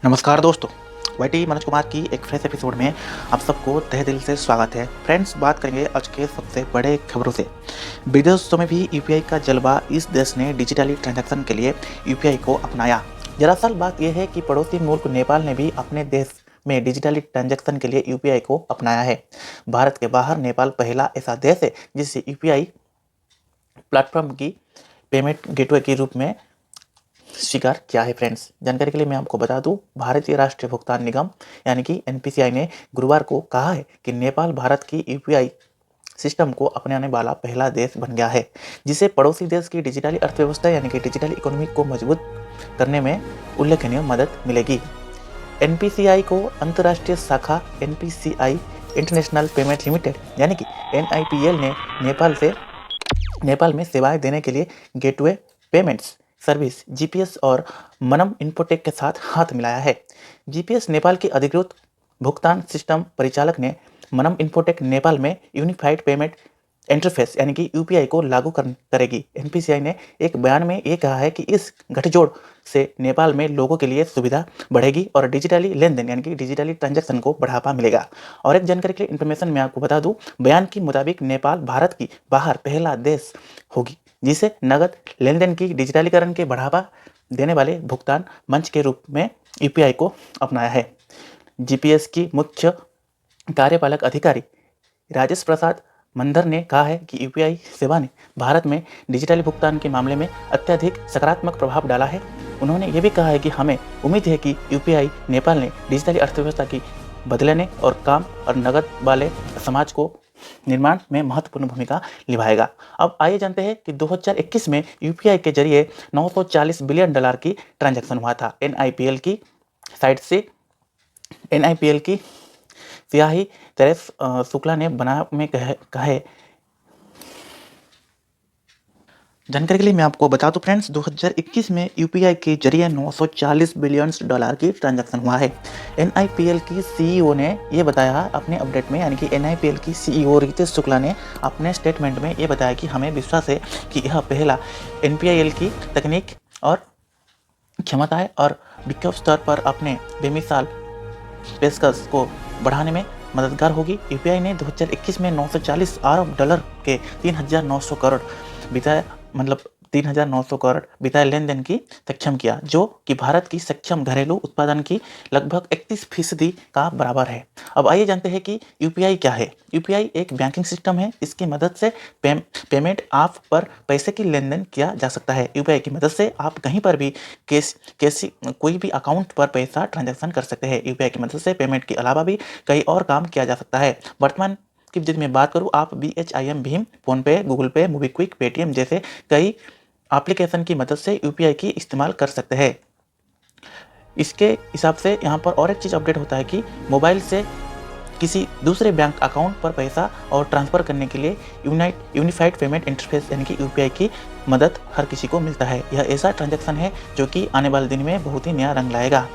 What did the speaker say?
नमस्कार दोस्तों, वाईटी मनोज कुमार की एक फ्रेश एपिसोड में आप सबको तहे दिल से स्वागत है। फ्रेंड्स, बात करेंगे आज के सबसे बड़े खबरों से। विदेशों में भी यूपीआई का जलवा, इस देश ने डिजिटली ट्रांजैक्शन के लिए यूपीआई को अपनाया। दरअसल बात यह है कि पड़ोसी मुल्क नेपाल ने भी अपने देश में डिजिटली ट्रांजैक्शन के लिए यूपीआई को अपनाया है। भारत के बाहर नेपाल पहला ऐसा देश है जिससे यूपीआई प्लेटफॉर्म की पेमेंट गेटवे के रूप में स्वीकार किया है। फ्रेंड्स, जानकारी के लिए मैं आपको बता दूं, भारतीय राष्ट्रीय भुगतान निगम यानी कि एनपीसीआई ने गुरुवार को कहा है कि नेपाल भारत की यूपीआई सिस्टम को अपनाने वाला पहला देश बन गया है, जिसे पड़ोसी देश की डिजिटली अर्थव्यवस्था यानी कि डिजिटल इकोनॉमी को मजबूत करने में उल्लेखनीय मदद मिलेगी। एनपीसीआई को अंतर्राष्ट्रीय शाखा एनपीसीआई इंटरनेशनल पेमेंट लिमिटेड यानी कि एनआईपीएल ने नेपाल में सेवाएं देने के लिए गेटवे पेमेंट्स सर्विस जीपीएस और मनम इन्फोटेक के साथ हाथ मिलाया है। जीपीएस नेपाल की अधिकृत भुगतान सिस्टम परिचालक ने मनम इन्फोटेक नेपाल में यूनिफाइड पेमेंट इंटरफेस यानी कि यूपीआई को लागू करेगी। एनपीसीआई ने एक बयान में ये कहा है कि इस गठजोड़ से नेपाल में लोगों के लिए सुविधा बढ़ेगी और डिजिटली लेनदेन यानी कि डिजिटली ट्रांजैक्शन को बढ़ावा मिलेगा। और एक जानकारी के लिए इन्फॉर्मेशन मैं आपको बता दूं, बयान के मुताबिक नेपाल भारत की बाहर पहला देश होगी जिसे नगद लेनदेन की डिजिटलीकरण के बढ़ावा देने वाले भुगतान मंच के रूप में यूपीआई को अपनाया है। जीपीएस की मुख्य कार्यपालक अधिकारी राजेश प्रसाद मंदर ने कहा है कि यूपीआई सेवा ने भारत में डिजिटली भुगतान के मामले में अत्यधिक सकारात्मक प्रभाव डाला है। उन्होंने ये भी कहा है कि हमें उम्मीद है कि यूपीआई नेपाल ने डिजिटली अर्थव्यवस्था की बदलने और काम और नगद वाले समाज को निर्माण में महत्वपूर्ण भूमिका निभाएगा। अब आइए जानते हैं कि 2021 में यूपीआई के जरिए $940 बिलियन की ट्रांजैक्शन हुआ था। एनआईपीएल की साइट से एनआईपीएल की सियाही तेरेस शुक्ला ने बना में कहे। जानकारी के लिए मैं आपको बता दूं फ्रेंड्स, 2021 में यूपीआई के जरिए $940 बिलियन की ट्रांजैक्शन हुआ है। एनआईपीएल की सीईओ ने ये बताया अपने अपडेट में, यानी कि एनआईपीएल की सीईओ रितेश शुक्ला ने अपने स्टेटमेंट में ये बताया कि हमें विश्वास है कि यह पहला एनपीआईएल की तकनीक और क्षमता है और विश्व स्तर पर अपने बेमिसाल पेशकश को बढ़ाने में मददगार होगी। यूपीआई ने 2021 में $940 अरब के 3,900 करोड़ बिताए लेनदेन की सक्षम किया, जो कि भारत की सक्षम घरेलू उत्पादन की लगभग 31% का बराबर है। अब आइए जानते हैं कि यूपीआई क्या है। यूपीआई एक बैंकिंग सिस्टम है। इसकी मदद से पेमेंट आप पर पैसे की लेनदेन किया जा सकता है। यूपीआई की मदद से आप कहीं पर भी कोई भी अकाउंट पर पैसा ट्रांजैक्शन कर सकते हैं। यूपीआई की मदद से पेमेंट के अलावा भी कई और काम किया जा सकता है। वर्तमान की यदि मैं बात करूँ, आप BHIM भीम, फोनपे, गूगल पे, मोबीक्विक, पेटीएम जैसे कई एप्लीकेशन की मदद से यूपीआई की इस्तेमाल कर सकते हैं। इसके हिसाब से यहाँ पर और एक चीज़ अपडेट होता है कि मोबाइल से किसी दूसरे बैंक अकाउंट पर पैसा और ट्रांसफ़र करने के लिए यूनिफाइड पेमेंट इंटरफेस यानी कि यूपीआई की मदद हर किसी को मिलता है। यह ऐसा ट्रांजैक्शन है जो कि आने वाले दिन में बहुत ही नया रंग लाएगा।